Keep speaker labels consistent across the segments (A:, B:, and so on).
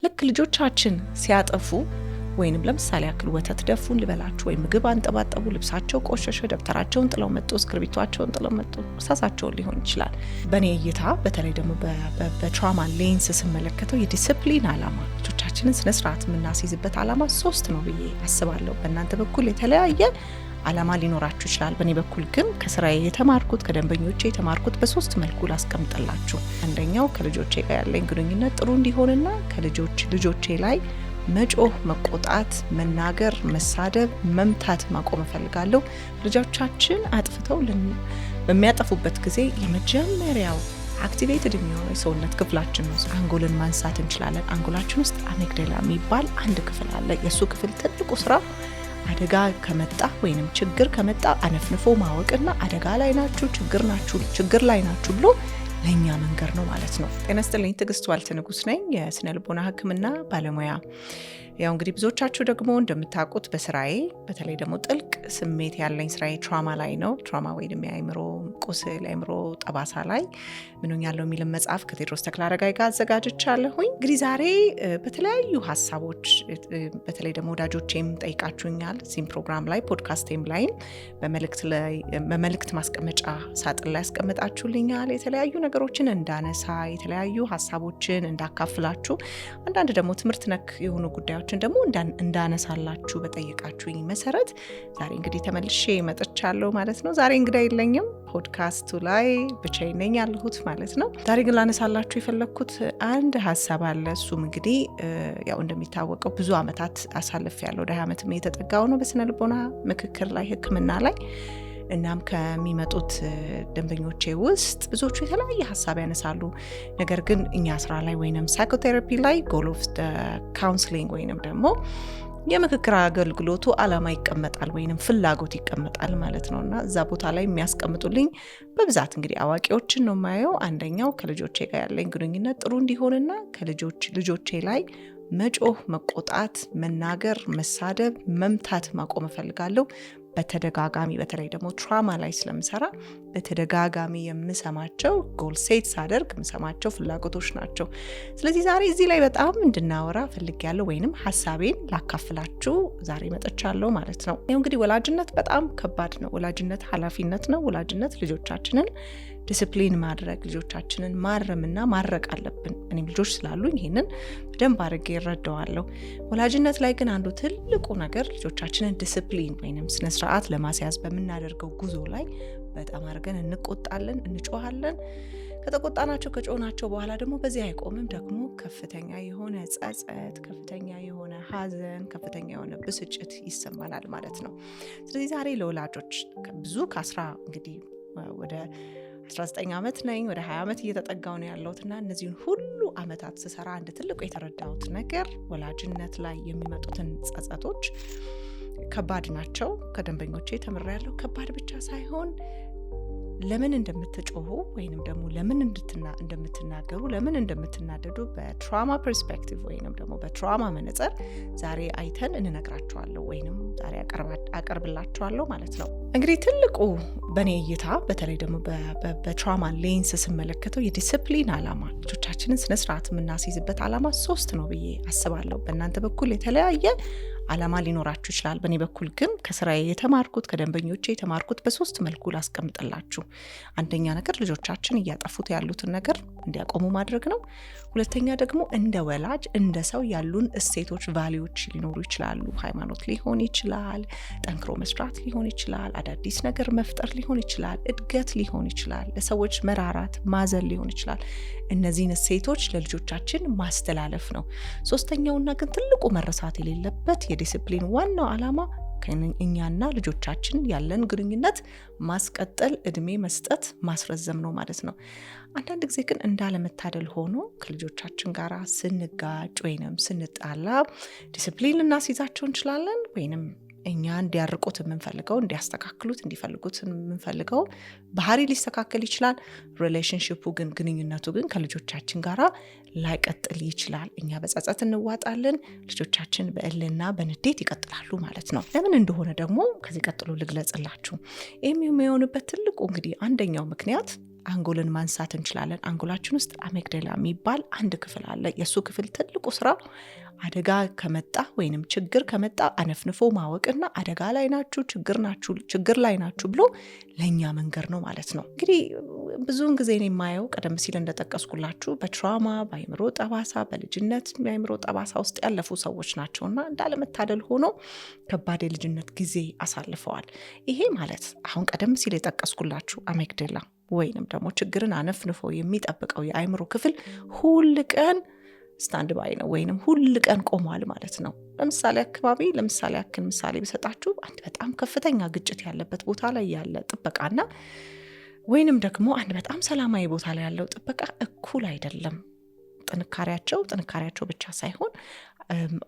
A: ልክ ልጆቻችን ሲያጠፉ ወይንም ለምሳሌ ያክል ወተት ደፉን ልበላችሁ ወይ ምግብ አንጠባጠቡ፣ ልብሳቸው ቆሸሸ፣ ደብተራቸውን ጥለው መጡ፣ እስክሪብቷቸውን ጥለው መጡ፣ እርሳሳቸውን ሊሆን ይችላል። በእኔ እይታ በተለይ ደግሞ በትራውማ ሌንስ ስመለከተው የዲስፕሊን ዓላማ ልጆቻችንን ስነስርዓት የምናስይዝበት ዓላማ 3 ነው ብዬ አስባለሁ። በእናንተ በኩል የተለያየ ዓላማ ሊኖራችሁ ይችላል። በእኔ በኩል ግን ከስራዬ የተማርኩት ከደንበኞቼ የተማርኩት በ3 መልኩ ላስቀምጥላችሁ። አንደኛው ከልጆቼ ጋር ያለኝ ግንኙነት ጥሩ እንዲሆንና ልጆቼ ላይ መጮህ፣ መቆጣት፣ መናገር፣ መሳደብ፣ መምታት ማቆም እፈልጋለሁ። ልጆቻችን አጥፍተው በሚያጠፉበት ጊዜ የመጀመሪያው አክቲቬትድ የሚሆነው የሰውነት ክፍላችን ውስጥ አንጎልን ማንሳት እንችላለን። አንጎላችን ውስጥ አሜግዳላ የሚባል አንድ ክፍል አለ። የእሱ ክፍል ትልቁ ስራ አደጋ ከመጣ ወይንም ችግር ከመጣ አነፍንፎ ማወቅና አደጋ ላይ ናችሁ፣ ችግር ላይ ናችሁ ብሎ ለኛ መንገር ነው ማለት ነው። ጤና ይስጥልኝ። ትዕግስት ዋልተ ንጉስ ነኝ፣ የስነ ልቦና ሕክምና ባለሙያ። ያው እንግዲህ ብዙዎቻችሁ ደግሞ እንደምታውቁት በስራዬ በተለይ ደግሞ ጥልቅ ስሜት ያለኝ ስራዬ ትራውማ ላይ ነው። ትራውማ ወይንም የአእምሮ ቁስል፣ የአእምሮ ጠባሳ ላይ ምን ያለው የሚል መጽሐፍ ከቴዎድሮስ ተክለአረጋይ ጋር አዘጋጅቻለሁኝ። እንግዲህ ዛሬ በተለያዩ ሀሳቦች በተለይ ደግሞ ወዳጆቼም ጠይቃችሁኛል። እዚህም ፕሮግራም ላይ ፖድካስቴም ላይም በመልእክት ማስቀመጫ ሳጥን ላይ ያስቀምጣችሁልኛል። የተለያዩ ነገሮችን እንዳነሳ፣ የተለያዩ ሀሳቦችን እንዳካፍላችሁ፣ አንዳንድ ደግሞ ትምህርት ነክ የሆኑ ጉዳዮችን ደግሞ እንዳነሳላችሁ በጠየቃችሁኝ መሰረት ዛሬ እንግዲህ ተመልሼ መጥቻለሁ ማለት ነው። ዛሬ እንግዳ የለኝም፣ ፖድካስቱ ላይ ብቻዬን ነኝ ያለሁት ማለት ነው። ዛሬ ግን ላነሳላችሁ የፈለግኩት አንድ ሀሳብ አለ። እሱም እንግዲህ ያው እንደሚታወቀው ብዙ ዓመታት አሳልፌያለሁ። ወደ 20 ዓመት የተጠጋው ነው በስነ ልቦና ምክክር ላይ ሕክምና ላይ። እናም ከሚመጡት ደንበኞቼ ውስጥ ብዙዎቹ የተለያየ ሀሳብ ያነሳሉ። ነገር ግን እኛ ስራ ላይ ወይንም ሳይኮቴራፒ ላይ ጎል ኦፍ ካውንስሊንግ ወይንም ደግሞ የምክክር አገልግሎቱ ዓላማ ይቀመጣል ወይንም ፍላጎት ይቀመጣል ማለት ነው። እና እዛ ቦታ ላይ የሚያስቀምጡልኝ በብዛት እንግዲህ አዋቂዎችን ነው የማየው። አንደኛው ከልጆቼ ጋር ያለኝ ግንኙነት ጥሩ እንዲሆንና ልጆቼ ላይ መጮህ፣ መቆጣት፣ መናገር፣ መሳደብ፣ መምታት ማቆም እፈልጋለሁ። በተደጋጋሚ በተለይ ደግሞ ትራውማ ላይ ስለምሰራ በተደጋጋሚ የምሰማቸው ጎል ሴት ሳደርግ የምሰማቸው ፍላጎቶች ናቸው። ስለዚህ ዛሬ እዚህ ላይ በጣም እንድናወራ ፈልጌያለሁ ወይንም ሀሳቤን ላካፍላችሁ ዛሬ መጥቻለሁ ማለት ነው። ይኸው እንግዲህ ወላጅነት በጣም ከባድ ነው። ወላጅነት ኃላፊነት ነው። ወላጅነት ልጆቻችንን ዲስፕሊን ማድረግ፣ ልጆቻችንን ማረምና ማረቅ አለብን። እኔም ልጆች ስላሉኝ ይሄንን በደንብ አድርጌ እረዳዋለሁ። ወላጅነት ላይ ግን አንዱ ትልቁ ነገር ልጆቻችንን ዲስፕሊን ወይንም ስነ ስርዓት ለማስያዝ በምናደርገው ጉዞ ላይ በጣም አድርገን እንቆጣለን፣ እንጮሃለን። ከተቆጣናቸው ከጮናቸው በኋላ ደግሞ በዚህ አይቆምም። ደግሞ ከፍተኛ የሆነ ጸጸት፣ ከፍተኛ የሆነ ሐዘን፣ ከፍተኛ የሆነ ብስጭት ይሰማናል ማለት ነው። ስለዚህ ዛሬ ለወላጆች እንግዲህ ወደ 19 ዓመት ነኝ፣ ወደ 20 ዓመት እየተጠጋው ነው ያለሁት እና እነዚህን ሁሉ ዓመታት ስሰራ አንድ ትልቁ የተረዳሁት ነገር ወላጅነት ላይ የሚመጡትን ጸጸቶች ከባድ ናቸው። ከደንበኞቼ ተምሬያለሁ። ከባድ ብቻ ሳይሆን ለምን እንደምትጮሁ ወይንም ደግሞ ለምን እንደምትናገሩ፣ ለምን እንደምትናደዱ በትራውማ ፐርስፔክቲቭ ወይንም ደግሞ በትራውማ መነጽር ዛሬ አይተን እንነግራቸዋለሁ ወይንም ዛሬ አቀርብላቸዋለሁ ማለት ነው። እንግዲህ ትልቁ በእኔ እይታ በተለይ ደግሞ በትራውማ ሌንስ ስመለከተው የዲስፕሊን ዓላማ ልጆቻችንን ስነስርዓት የምናስይዝበት ዓላማ 3 ነው ብዬ አስባለሁ። በእናንተ በኩል የተለያየ ዓላማ ሊኖራችሁ ይችላል። በእኔ በኩል ግን ከስራዬ የተማርኩት ከደንበኞቼ የተማርኩት በ3 መልኩ ላስቀምጥላችሁ። አንደኛ ነገር ልጆቻችን እያጠፉት ያሉትን ነገር እንዲያቆሙ ማድረግ ነው። ሁለተኛ ደግሞ እንደ ወላጅ እንደ ሰው ያሉን እሴቶች፣ ቫሊዎች ሊኖሩ ይችላሉ። ሃይማኖት ሊሆን ይችላል፣ ጠንክሮ መስራት ሊሆን ይችላል፣ አዳዲስ ነገር መፍጠር ሊሆን ይችላል፣ እድገት ሊሆን ይችላል፣ ለሰዎች መራራት፣ ማዘን ሊሆን ይችላል። እነዚህን እሴቶች ለልጆቻችን ማስተላለፍ ነው። ሶስተኛውና ግን ትልቁ መረሳት የሌለበት የዲስፕሊን ዋናው ዓላማ እኛና ልጆቻችን ያለን ግንኙነት ማስቀጠል፣ እድሜ መስጠት፣ ማስረዘም ነው ማለት ነው። አንዳንድ ጊዜ ግን እንዳለመታደል ሆኖ ከልጆቻችን ጋር ስንጋጭ ወይንም ስንጣላ ዲስፕሊን ልናስይዛቸው እንችላለን ወይንም እኛ እንዲያርቁት የምንፈልገው እንዲያስተካክሉት እንዲፈልጉት የምንፈልገው ባህሪ ሊስተካከል ይችላል። ሪሌሽንሺፑ ግን ግንኙነቱ ግን ከልጆቻችን ጋር ላይቀጥል ይችላል። እኛ በጸጸት እንዋጣለን፣ ልጆቻችን በእልና በንዴት ይቀጥላሉ ማለት ነው። ለምን እንደሆነ ደግሞ ከዚህ ቀጥሎ ልግለጽላችሁ። ይህም የሚሆንበት ትልቁ እንግዲህ አንደኛው ምክንያት አንጎልን ማንሳት እንችላለን። አንጎላችን ውስጥ አሜግዳላ የሚባል አንድ ክፍል አለ። የሱ ክፍል ትልቁ ስራው አደጋ ከመጣ ወይንም ችግር ከመጣ አነፍንፎ ማወቅና አደጋ ላይ ናችሁ፣ ችግር ላይ ናችሁ ብሎ ለኛ መንገር ነው ማለት ነው። እንግዲህ ብዙውን ጊዜ ነው የማየው ቀደም ሲል እንደጠቀስኩላችሁ በትራውማ በአይምሮ ጠባሳ በልጅነት የአይምሮ ጠባሳ ውስጥ ያለፉ ሰዎች ናቸውና እንዳለመታደል ሆኖ ከባድ የልጅነት ጊዜ አሳልፈዋል። ይሄ ማለት አሁን ቀደም ሲል የጠቀስኩላችሁ አሜግዳላ ወይንም ደግሞ ችግርን አነፍንፎ የሚጠብቀው የአይምሮ ክፍል ሁል ቀን ስታንድ ባይ ነው ወይንም ሁል ቀን ቆሟል ማለት ነው። ለምሳሌ ያክል ምሳሌ ቢሰጣችሁ አንድ በጣም ከፍተኛ ግጭት ያለበት ቦታ ላይ ያለ ጥበቃና ወይንም ደግሞ አንድ በጣም ሰላማዊ ቦታ ላይ ያለው ጥበቃ እኩል አይደለም። ጥንካሬያቸው ብቻ ሳይሆን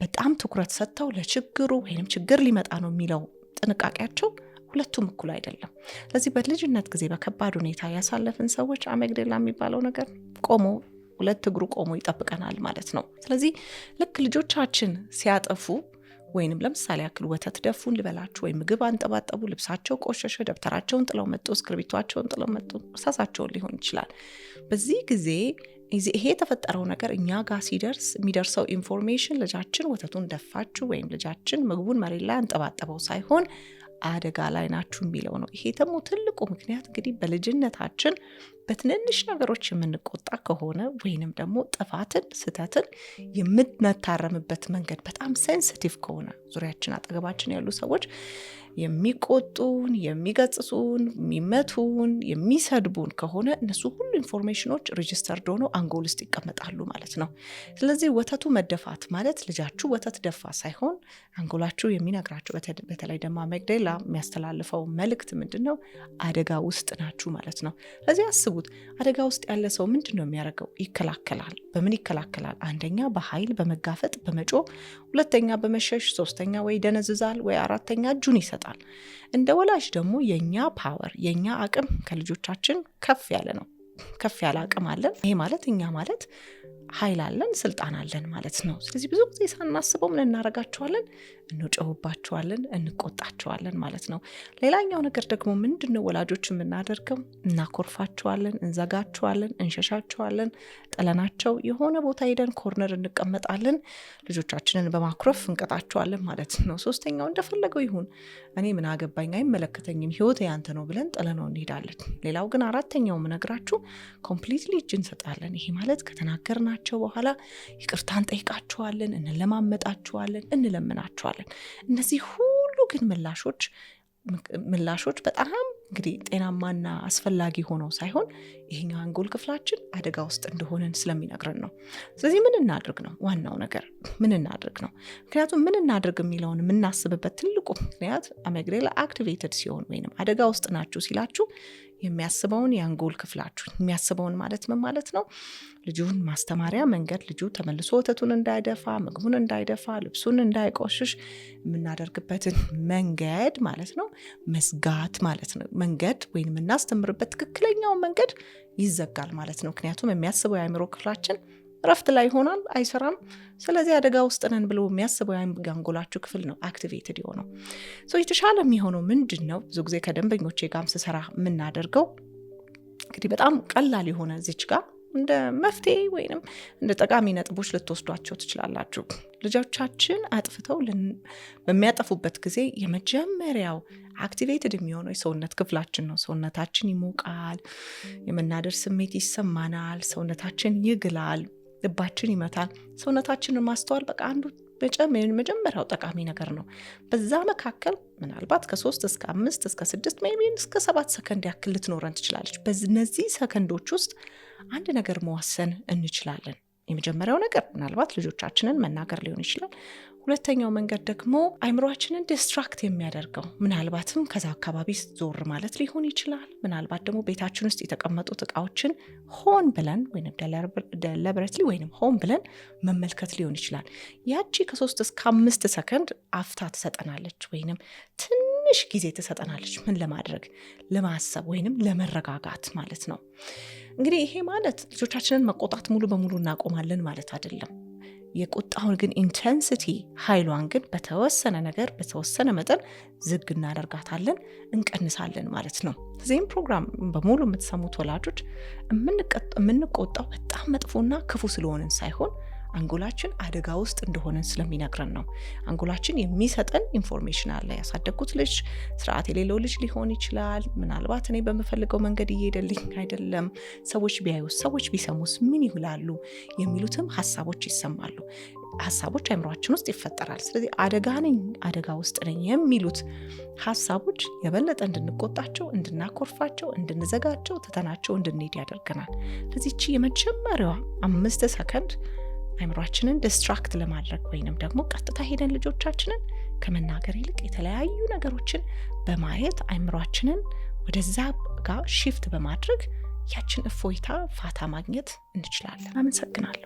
A: በጣም ትኩረት ሰጥተው ለችግሩ ወይንም ችግር ሊመጣ ነው የሚለው ጥንቃቄያቸው ሁለቱም እኩል አይደለም። ስለዚህ በልጅነት ጊዜ በከባድ ሁኔታ ያሳለፍን ሰዎች አሜግዳላ የሚባለው ነገር ቆሞ ሁለት እግሩ ቆሞ ይጠብቀናል ማለት ነው። ስለዚህ ልክ ልጆቻችን ሲያጠፉ ወይንም ለምሳሌ ያክል ወተት ደፉን ልበላችሁ ወይ ምግብ አንጠባጠቡ፣ ልብሳቸው ቆሸሸ፣ ደብተራቸውን ጥለው መጡ፣ እስክሪብቷቸውን ጥለው መጡ፣ እርሳሳቸውን ሊሆን ይችላል። በዚህ ጊዜ ይሄ የተፈጠረው ነገር እኛ ጋር ሲደርስ የሚደርሰው ኢንፎርሜሽን ልጃችን ወተቱን ደፋችሁ ወይም ልጃችን ምግቡን መሬት ላይ አንጠባጠበው ሳይሆን አደጋ ላይ ናችሁ የሚለው ነው። ይሄ ደግሞ ትልቁ ምክንያት እንግዲህ በልጅነታችን በትንንሽ ነገሮች የምንቆጣ ከሆነ ወይንም ደግሞ ጥፋትን ስህተትን የምንታረምበት መንገድ በጣም ሴንሲቲቭ ከሆነ ዙሪያችን አጠገባችን ያሉ ሰዎች የሚቆጡን፣ የሚገጽሱን፣ የሚመቱን፣ የሚሰድቡን ከሆነ እነሱ ሁሉ ኢንፎርሜሽኖች ሬጂስተርድ ሆነው አንጎል ውስጥ ይቀመጣሉ ማለት ነው። ስለዚህ ወተቱ መደፋት ማለት ልጃችሁ ወተት ደፋ ሳይሆን አንጎላችሁ የሚነግራችሁ በተለይ ደግሞ አሜግዳላ የሚያስተላልፈው መልእክት ምንድነው? አደጋ ውስጥ ናችሁ ማለት ነው። ስለዚህ አስቡት፣ አደጋ ውስጥ ያለ ሰው ምንድነው የሚያደርገው? ይከላከላል። በምን ይከላከላል? አንደኛ በኃይል በመጋፈጥ በመጮህ፣ ሁለተኛ በመሸሽ፣ ሶስተኛ ወይ ደነዝዛል ወይ አራተኛ እጁን ይሰጣል። እንደ ወላጅ ደግሞ የኛ ፓወር የኛ አቅም ከልጆቻችን ከፍ ያለ ነው። ከፍ ያለ አቅም አለን። ይሄ ማለት እኛ ማለት ኃይል አለን፣ ስልጣን አለን ማለት ነው። ስለዚህ ብዙ ጊዜ ሳናስበው ምን እናረጋቸዋለን? እንጮህባቸዋለን፣ እንቆጣቸዋለን ማለት ነው። ሌላኛው ነገር ደግሞ ምንድነው ወላጆች የምናደርገው? እናኮርፋቸዋለን፣ እንዘጋቸዋለን፣ እንሸሻቸዋለን፣ ጥለናቸው የሆነ ቦታ ሄደን ኮርነር እንቀመጣለን፣ ልጆቻችንን በማኩረፍ እንቀጣቸዋለን ማለት ነው። ሶስተኛው እንደፈለገው ይሁን እኔ ምን አገባኝ አይመለከተኝም ህይወት ያንተ ነው ብለን ጥለነው እንሄዳለን። ሌላው ግን አራተኛው ምነግራችሁ ኮምፕሊትሊ እጅ እንሰጣለን። ይሄ ማለት ከተናገርናቸው በኋላ ይቅርታ እንጠይቃቸዋለን፣ እንለማመጣቸዋለን፣ እንለምናቸዋለን። እነዚህ ሁሉ ግን ምላሾች በጣም እንግዲህ ጤናማና አስፈላጊ ሆነው ሳይሆን ይሄኛው አንጎል ክፍላችን አደጋ ውስጥ እንደሆነን ስለሚነግረን ነው። ስለዚህ ምን እናድርግ ነው ዋናው ነገር፣ ምን እናድርግ ነው። ምክንያቱም ምን እናድርግ የሚለውን የምናስብበት ትልቁ ምክንያት አሜግዳላ አክቲቬትድ ሲሆን ወይንም አደጋ ውስጥ ናችሁ ሲላችሁ የሚያስበውን የአንጎል ክፍላችሁ የሚያስበውን ማለት ምን ማለት ነው? ልጁን ማስተማሪያ መንገድ ልጁ ተመልሶ ወተቱን እንዳይደፋ፣ ምግቡን እንዳይደፋ፣ ልብሱን እንዳይቆሽሽ የምናደርግበትን መንገድ ማለት ነው መዝጋት ማለት ነው። መንገድ ወይም የምናስተምርበት ትክክለኛውን መንገድ ይዘጋል ማለት ነው። ምክንያቱም የሚያስበው የአእምሮ ክፍላችን ረፍት ላይ ይሆናል፣ አይሰራም። ስለዚህ አደጋ ውስጥ ነን ብሎ የሚያስበው የአንጎላችሁ ክፍል ነው አክቲቬትድ የሆነው። የተሻለ የሚሆነው ምንድን ነው? ብዙ ጊዜ ከደንበኞቼ ጋርም ስሰራ የምናደርገው እንግዲህ በጣም ቀላል የሆነ እዚች ጋር እንደ መፍትሄ ወይንም እንደ ጠቃሚ ነጥቦች ልትወስዷቸው ትችላላችሁ። ልጆቻችን አጥፍተው በሚያጠፉበት ጊዜ የመጀመሪያው አክቲቬትድ የሚሆነው የሰውነት ክፍላችን ነው። ሰውነታችን ይሞቃል፣ የመናደር ስሜት ይሰማናል፣ ሰውነታችን ይግላል፣ ልባችን ይመታል። ሰውነታችንን ማስተዋል በቃ አንዱ መጀመሪያው ጠቃሚ ነገር ነው። በዛ መካከል ምናልባት ከ3 እስከ 5 እስከ 6 ሜይ ቢ እስከ 7 ሰከንድ ያክል ልትኖረን ትችላለች። በእነዚህ ሰከንዶች ውስጥ አንድ ነገር መወሰን እንችላለን። የመጀመሪያው ነገር ምናልባት ልጆቻችንን መናገር ሊሆን ይችላል። ሁለተኛው መንገድ ደግሞ አይምሮአችንን ዲስትራክት የሚያደርገው ምናልባትም ከዛ አካባቢ ዞር ማለት ሊሆን ይችላል። ምናልባት ደግሞ ቤታችን ውስጥ የተቀመጡት እቃዎችን ሆን ብለን ወይም ደሊበሬትሊ ወይም ሆን ብለን መመልከት ሊሆን ይችላል። ያቺ ከ3 እስከ 5 ሰከንድ አፍታ ትሰጠናለች ወይም ትንሽ ጊዜ ትሰጠናለች። ምን ለማድረግ? ለማሰብ ወይም ለመረጋጋት ማለት ነው። እንግዲህ ይሄ ማለት ልጆቻችንን መቆጣት ሙሉ በሙሉ እናቆማለን ማለት አይደለም። የቁጣውን ግን ኢንቴንሲቲ ኃይሏን ግን በተወሰነ ነገር በተወሰነ መጠን ዝግ እናደርጋታለን፣ እንቀንሳለን ማለት ነው። እዚህም ፕሮግራም በሙሉ የምትሰሙት ወላጆች የምንቆጣው በጣም መጥፎና ክፉ ስለሆንን ሳይሆን አንጎላችን አደጋ ውስጥ እንደሆነን ስለሚነግረን ነው። አንጎላችን የሚሰጠን ኢንፎርሜሽን አለ። ያሳደግኩት ልጅ ስርዓት የሌለው ልጅ ሊሆን ይችላል። ምናልባት እኔ በምፈልገው መንገድ እየሄደልኝ አይደለም፣ ሰዎች ቢያዩስ፣ ሰዎች ቢሰሙስ ምን ይላሉ የሚሉትም ሀሳቦች ይሰማሉ። ሀሳቦች አእምሯችን ውስጥ ይፈጠራል። ስለዚህ አደጋ ውስጥ ነኝ የሚሉት ሀሳቦች የበለጠ እንድንቆጣቸው፣ እንድናኮርፋቸው፣ እንድንዘጋቸው፣ ትተናቸው እንድንሄድ ያደርገናል። ስለዚህ የመጀመሪያዋ 5 ሰከንድ አእምሯችንን ዲስትራክት ለማድረግ ወይንም ደግሞ ቀጥታ ሄደን ልጆቻችንን ከመናገር ይልቅ የተለያዩ ነገሮችን በማየት አእምሯችንን ወደዛ ጋር ሺፍት በማድረግ ያችን እፎይታ ፋታ ማግኘት እንችላለን። አመሰግናለሁ።